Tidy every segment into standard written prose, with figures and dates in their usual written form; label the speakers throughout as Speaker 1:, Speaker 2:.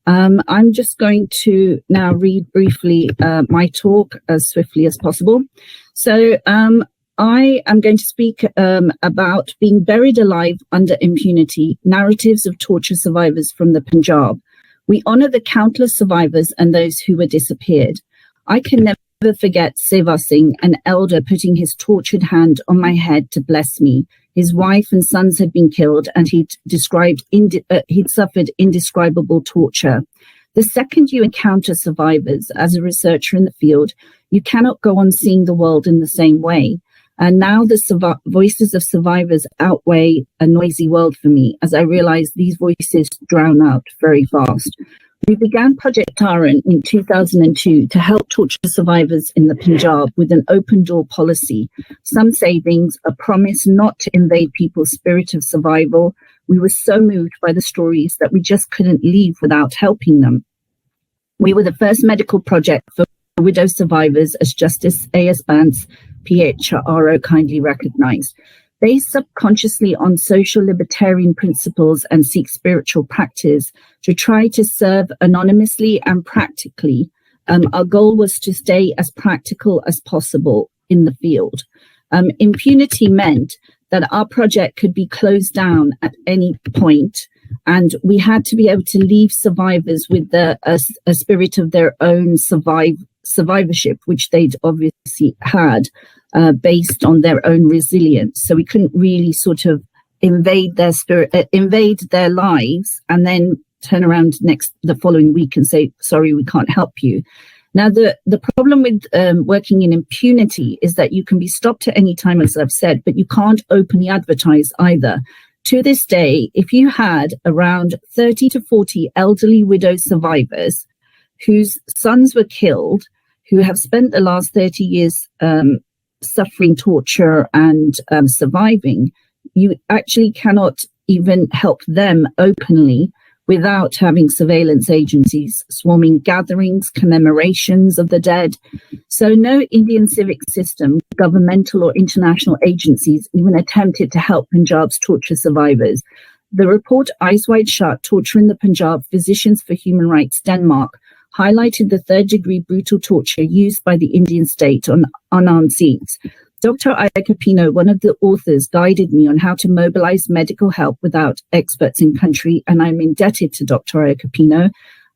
Speaker 1: I'm just going to now read briefly my talk as swiftly as possible. So I am going to speak about being buried alive under impunity, narratives of torture survivors from the Punjab. We honour the countless survivors and those who were disappeared. I can never forget Seva Singh, an elder putting his tortured hand on my head to bless me. His wife and sons had been killed, and he'd suffered indescribable torture. The second you encounter survivors as a researcher in the field, you cannot go on seeing the world in the same way. And now the voices of survivors outweigh a noisy world for me, as I realize these voices drown out very fast. We began Project Taran in 2002 to help torture survivors in the Punjab with an open door policy, some savings, a promise not to invade people's spirit of survival. We were so moved by the stories that we just couldn't leave without helping them. We were the first medical project for widow survivors, as Justice A.S. Bance, PHRO, kindly recognised. Based subconsciously on social libertarian principles and Sikh spiritual practice to try to serve anonymously and practically, our goal was to stay as practical as possible in the field. Impunity meant that our project could be closed down at any point, and we had to be able to leave survivors with a spirit of their own survivorship, which they'd obviously had based on their own resilience. So we couldn't really sort of invade their spirit, invade their lives, and then turn around the following week and say, sorry, we can't help you. Now, the problem with working in impunity is that you can be stopped at any time, as I've said, but you can't openly advertise either. To this day, if you had around 30 to 40 elderly widow survivors whose sons were killed, who have spent the last 30 years suffering torture and surviving, you actually cannot even help them openly without having surveillance agencies swarming gatherings, commemorations of the dead. So no Indian civic system, governmental or international agencies even attempted to help Punjab's torture survivors. The report Eyes Wide Shut, Torture in the Punjab, Physicians for Human Rights, Denmark, highlighted the third-degree brutal torture used by the Indian state on unarmed Sikhs. Dr. Ayakapino, one of the authors, guided me on how to mobilize medical help without experts in country, and I'm indebted to Dr. Ayakapino,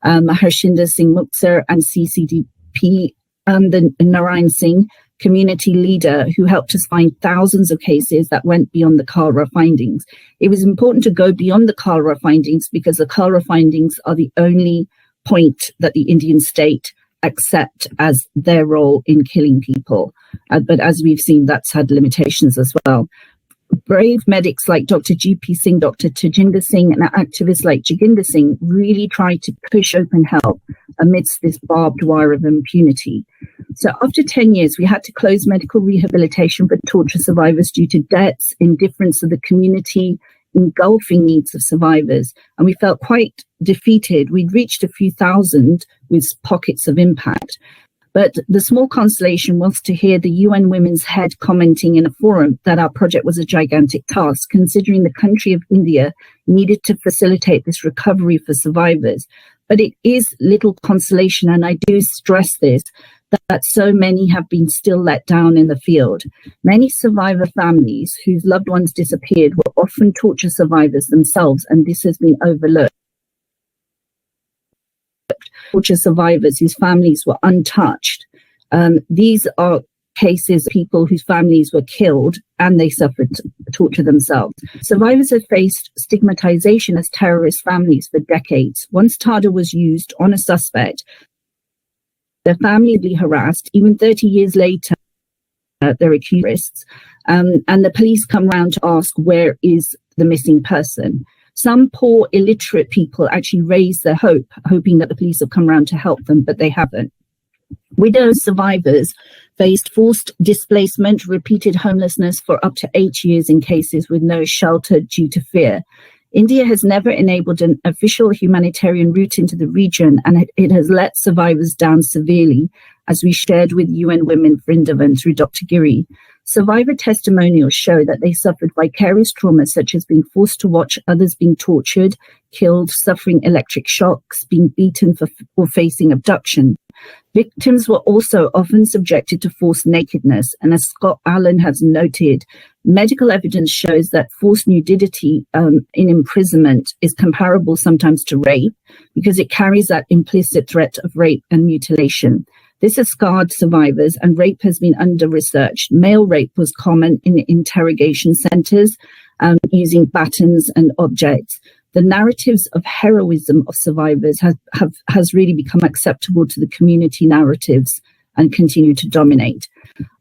Speaker 1: Harshinder Singh Muksar, and CCDP, the Narayan Singh community leader, who helped us find thousands of cases that went beyond the Kalra findings. It was important to go beyond the Kalra findings because the Kalra findings are the only point that the Indian state accept as their role in killing people. But as we've seen, that's had limitations as well. Brave medics like Dr. G.P. Singh, Dr. Tajinder Singh, and activists like Jaginder Singh really tried to push open help amidst this barbed wire of impunity. So after 10 years, we had to close medical rehabilitation for torture survivors due to debts, indifference of the community, engulfing needs of survivors, and we felt quite defeated. We'd reached a few thousand with pockets of impact. But the small consolation was to hear the UN Women's Head commenting in a forum that our project was a gigantic task, considering the country of India needed to facilitate this recovery for survivors. But it is little consolation, and I do stress this, that so many have been still let down in the field. Many survivor families whose loved ones disappeared were often torture survivors themselves, and this has been overlooked. Torture survivors whose families were untouched. These are cases of people whose families were killed and they suffered torture themselves. Survivors have faced stigmatization as terrorist families for decades. Once TADA was used on a suspect, their family would be harassed. Even 30 years later, they're accused, and the police come round to ask, where is the missing person? Some poor illiterate people actually raise their hope, hoping that the police will come round to help them, but they haven't. Widow survivors faced forced displacement, repeated homelessness for up to 8 years in cases with no shelter due to fear. India has never enabled an official humanitarian route into the region, and it has let survivors down severely, as we shared with UN Women Vrindavan through Dr. Giri. Survivor testimonials show that they suffered vicarious trauma such as being forced to watch others being tortured, killed, suffering electric shocks, being beaten or facing abduction. Victims were also often subjected to forced nakedness, and as Scott Allen has noted, medical evidence shows that forced nudity in imprisonment is comparable sometimes to rape because it carries that implicit threat of rape and mutilation. This has scarred survivors, and rape has been under-researched. Male rape was common in interrogation centres using batons and objects. The narratives of heroism of survivors has really become acceptable to the community narratives and continue to dominate.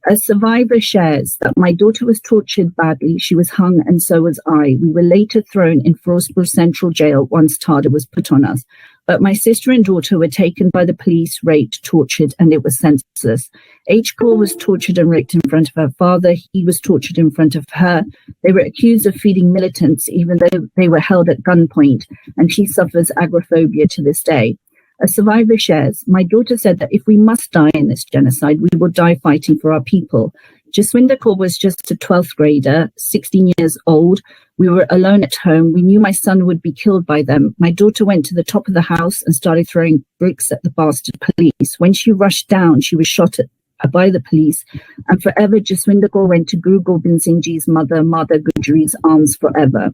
Speaker 1: A survivor shares that my daughter was tortured badly, she was hung, and so was I. We were later thrown in Firozpur Central Jail once Tada was put on us. But my sister and daughter were taken by the police, raped, tortured, and it was senseless. H. Kaur was tortured and raped in front of her father. He was tortured in front of her. They were accused of feeding militants, even though they were held at gunpoint, and she suffers agoraphobia to this day. A survivor shares, my daughter said that if we must die in this genocide, we will die fighting for our people. Jaswinder Kaur was just a 12th grader, 16 years old. We were alone at home. We knew my son would be killed by them. My daughter went to the top of the house and started throwing bricks at the bastard police. When she rushed down, she was shot at by the police, and forever Jaswinder Kaur went to Guru Gobind Singh Ji's mother, Mata Gujri's arms forever.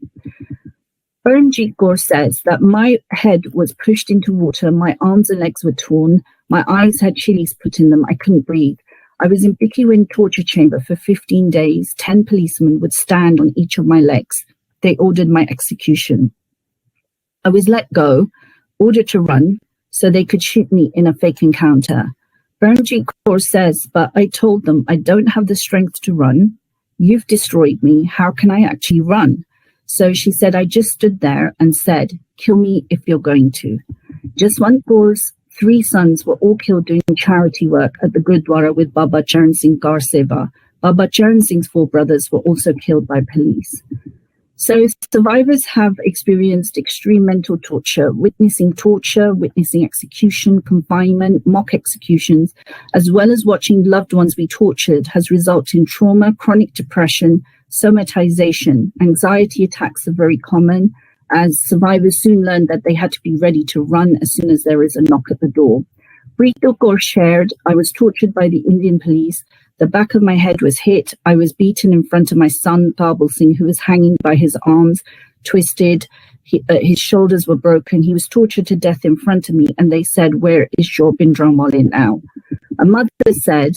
Speaker 1: Simarjit Kaur says that my head was pushed into water, my arms and legs were torn, my eyes had chilies put in them, I couldn't breathe. I was in Bikkiwin torture chamber for 15 days. 10 policemen would stand on each of my legs. They ordered my execution. I was let go, ordered to run, so they could shoot me in a fake encounter. Simarjit Kaur says, but I told them I don't have the strength to run. You've destroyed me. How can I actually run? So she said, I just stood there and said, kill me if you're going to. Jaswant Kaur's 3 sons were all killed doing charity work at the Gurdwara with Baba Charan Singh Gar Seva. Baba Charan Singh's 4 brothers were also killed by police. So survivors have experienced extreme mental torture, witnessing execution, confinement, mock executions, as well as watching loved ones be tortured has resulted in trauma, chronic depression, somatization. Anxiety attacks are very common, as survivors soon learned that they had to be ready to run as soon as there is a knock at the door. Preeto Kaur shared, I was tortured by the Indian police. The back of my head was hit. I was beaten in front of my son, Tabal Singh, who was hanging by his arms, twisted. His shoulders were broken. He was tortured to death in front of me. And they said, where is your Bindranwale now? A mother said,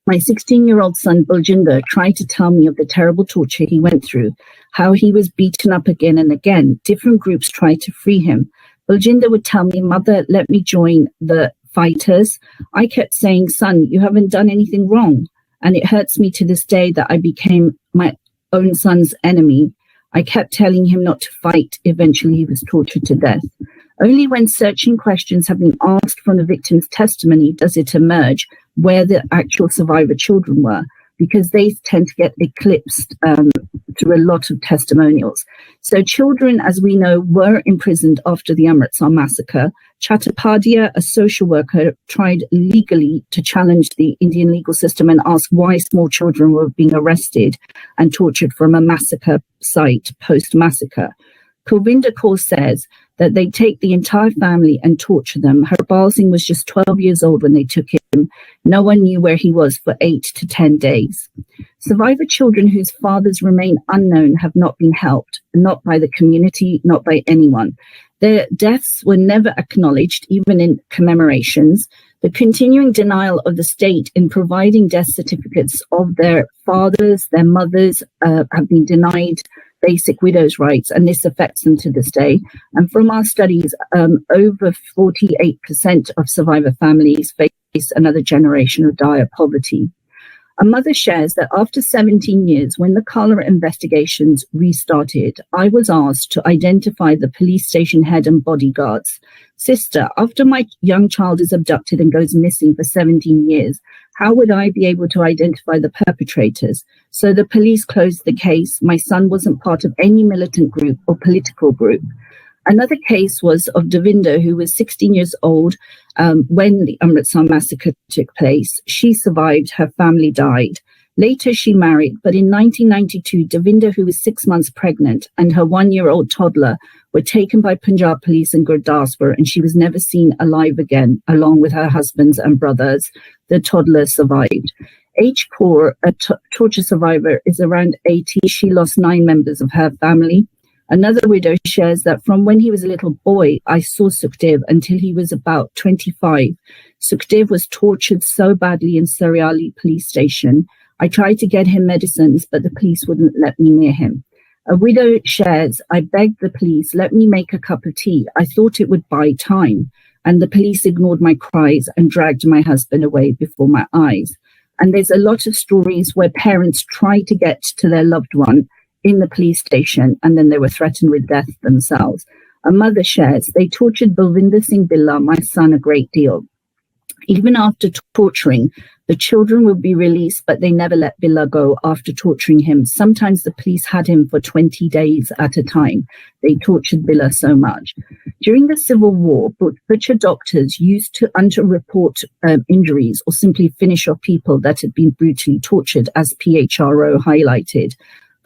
Speaker 1: my 16-year-old son, Baljinder, tried to tell me of the terrible torture he went through, how he was beaten up again and again. Different groups tried to free him. Baljinder would tell me, mother, let me join the fighters. I kept saying, son, you haven't done anything wrong. And it hurts me to this day that I became my own son's enemy. I kept telling him not to fight. Eventually, he was tortured to death. Only when searching questions have been asked from the victim's testimony does it emerge where the actual survivor children were, because they tend to get eclipsed through a lot of testimonials. So children, as we know, were imprisoned after the Amritsar massacre. Chattopadhyay, a social worker, tried legally to challenge the Indian legal system and ask why small children were being arrested and tortured from a massacre site post-massacre. Kulvinder Kaur says that they take the entire family and torture them. Harbal Singh was just 12 years old when they took him. No one knew where he was for 8 to 10 days. Survivor children whose fathers remain unknown have not been helped, not by the community, not by anyone. Their deaths were never acknowledged, even in commemorations. The continuing denial of the state in providing death certificates of their fathers, their mothers, have been denied basic widows' rights, and this affects them to this day. And from our studies, over 48% of survivor families face another generation of dire poverty. A mother shares that after 17 years, when the Kala investigations restarted, I was asked to identify the police station head and bodyguards. Sister, after my young child is abducted and goes missing for 17 years, how would I be able to identify the perpetrators? So the police closed the case. My son wasn't part of any militant group or political group. Another case was of Devinder, who was 16 years old when the Amritsar massacre took place. She survived, her family died. Later, she married, but in 1992, Devinder, who was 6 months pregnant, and her 1-year-old toddler were taken by Punjab police in Gurdaspur, and she was never seen alive again, along with her husbands and brothers. The toddler survived. H. Kaur, a torture survivor, is around 80. She lost 9 members of her family. Another widow shares that from when he was a little boy, I saw Sukhdev until he was about 25. Sukhdev was tortured so badly in Sariali police station. I tried to get him medicines, but the police wouldn't let me near him. A widow shares, I begged the police, let me make a cup of tea. I thought it would buy time. And the police ignored my cries and dragged my husband away before my eyes. And there's a lot of stories where parents try to get to their loved one in the police station, and then they were threatened with death themselves. A mother shares, they tortured Balwinder Singh Billa, my son, a great deal. Even after torturing, the children would be released, but they never let Billa go after torturing him. Sometimes the police had him for 20 days at a time. They tortured Billa so much. During the Civil War, butcher doctors used to underreport injuries or simply finish off people that had been brutally tortured, as PHRO highlighted.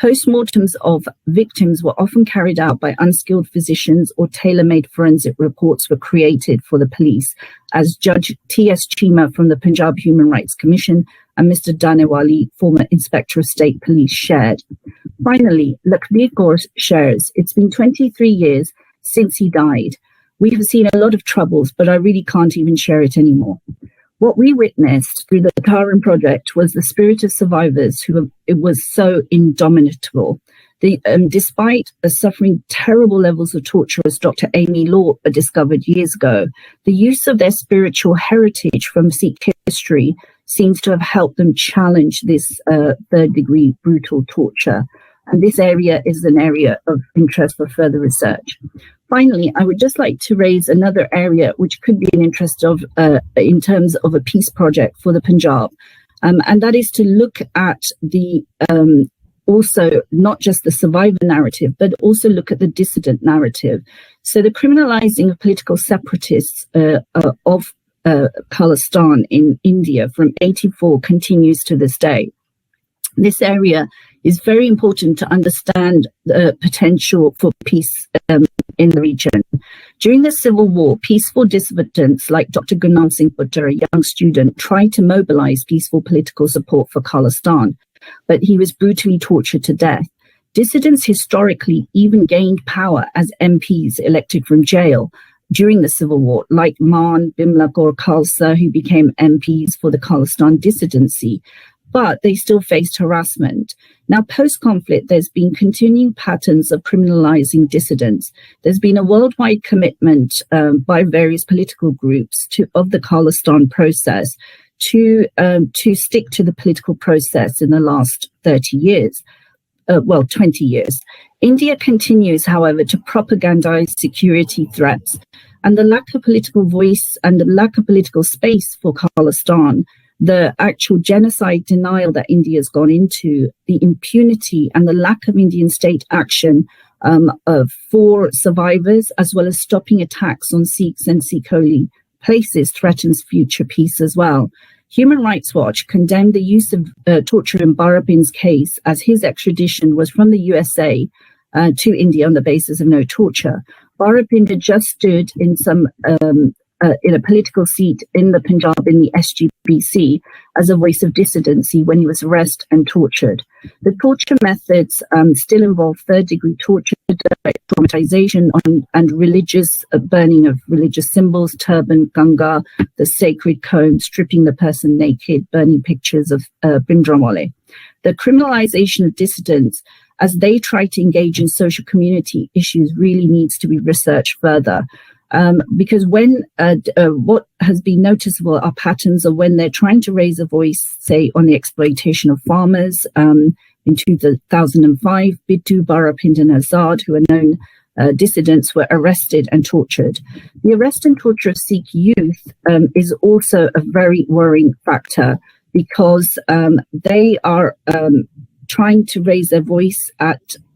Speaker 1: Postmortems of victims were often carried out by unskilled physicians, or tailor-made forensic reports were created for the police, as Judge T.S. Cheema from the Punjab Human Rights Commission and Mr. Danewali, former Inspector of State Police, shared. Finally, Lakhbir Kaur shares, it's been 23 years since he died. We have seen a lot of troubles, but I really can't even share it anymore. What we witnessed through the Taran project was the spirit of survivors it was so indomitable. Despite suffering terrible levels of torture, as Dr. Amy Law discovered years ago, the use of their spiritual heritage from Sikh history seems to have helped them challenge this third-degree brutal torture. And this area is an area of interest for further research. Finally, I would just like to raise another area which could be an interest of in terms of a peace project for the Punjab, and that is to look at the also not just the survivor narrative, but also look at the dissident narrative. So the criminalizing of political separatists of Khalistan in India from 1984 continues to this day. This area is very important to understand the potential for peace in the region. During the Civil War, peaceful dissidents like Dr. Gurnam Singh Bhuttar, a young student, tried to mobilize peaceful political support for Khalistan, but he was brutally tortured to death. Dissidents historically even gained power as MPs elected from jail during the Civil War, like Maan, Bimla Kaur Khalsa, who became MPs for the Khalistan dissidency, but they still faced harassment. Now, post-conflict, there's been continuing patterns of criminalizing dissidents. There's been a worldwide commitment by various political groups of the Khalistan process to stick to the political process in the last 30 years. 20 years. India continues, however, to propagandize security threats, and the lack of political voice and the lack of political space for Khalistan, the actual genocide denial that India has gone into, the impunity and the lack of Indian state action for survivors, as well as stopping attacks on Sikhs and Sikh holy places, threatens future peace as well. Human Rights Watch condemned the use of torture in Barapin's case, as his extradition was from the USA to India on the basis of no torture. Barapin had just stood in in a political seat in the Punjab in the SGPC as a voice of dissidency when he was arrested and tortured. The torture methods still involve third-degree torture, traumatization, and religious burning of religious symbols, turban, ganga, the sacred comb, stripping the person naked, burning pictures of Bindramole. The criminalization of dissidents as they try to engage in social community issues really needs to be researched further. Because when what has been noticeable are patterns of when they're trying to raise a voice, say, on the exploitation of farmers. In 2005, Bittu, Barapind and Azad, who are known dissidents, were arrested and tortured. The arrest and torture of Sikh youth is also a very worrying factor, because they are trying to raise their voice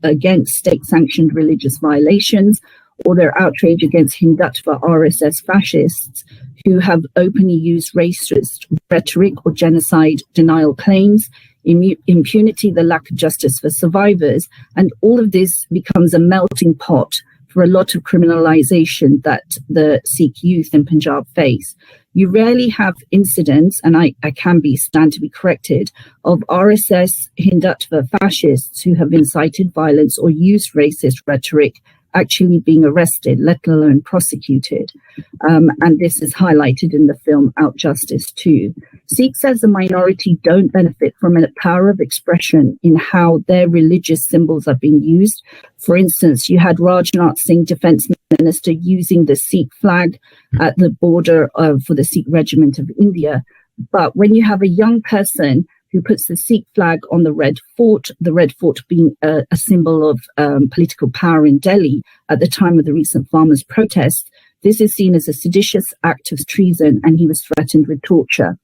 Speaker 1: against state-sanctioned religious violations, or their outrage against Hindutva RSS fascists who have openly used racist rhetoric or genocide denial claims. impunity, the lack of justice for survivors, and all of this becomes a melting pot for a lot of criminalization that the Sikh youth in Punjab face. You rarely have incidents, and I can stand to be corrected, of RSS Hindutva fascists who have incited violence or used racist rhetoric actually being arrested, let alone prosecuted. And this is highlighted in the film Out Justice too. Sikhs as a minority don't benefit from a power of expression in how their religious symbols are being used. For instance, you had Rajnath Singh, Defence Minister, using the Sikh flag at the border for the Sikh Regiment of India. But when you have a young person who puts the Sikh flag on the Red Fort being a symbol of political power in Delhi at the time of the recent farmers' protests, this is seen as a seditious act of treason, and he was threatened with torture.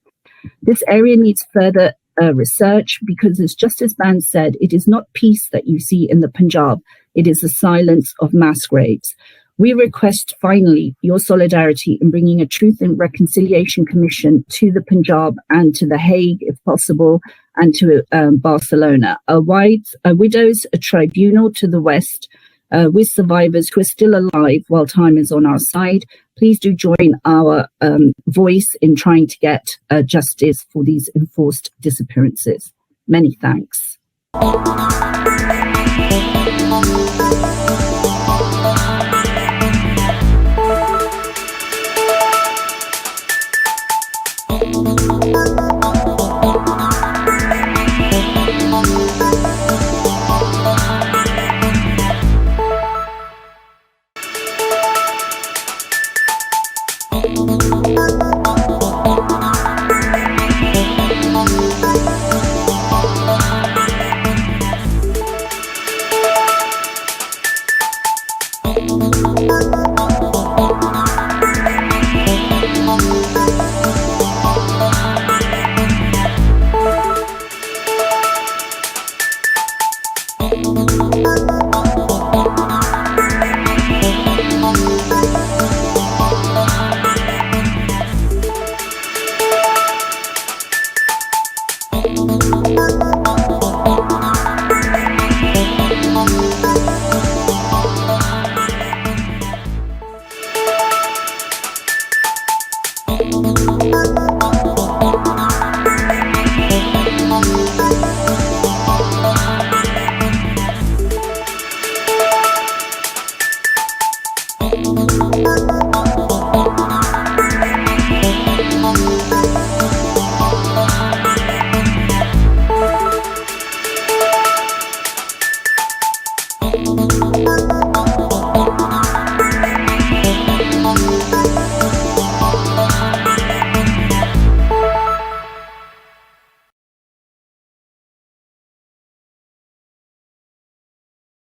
Speaker 1: This area needs further research because, as Justice Band said, it is not peace that you see in the Punjab, it is the silence of mass graves. We request, finally, your solidarity in bringing a Truth and Reconciliation Commission to the Punjab and to The Hague, if possible, and to Barcelona. A widows' tribunal to the West with survivors who are still alive while time is on our side. Please do join our voice in trying to get justice for these enforced disappearances. Many thanks.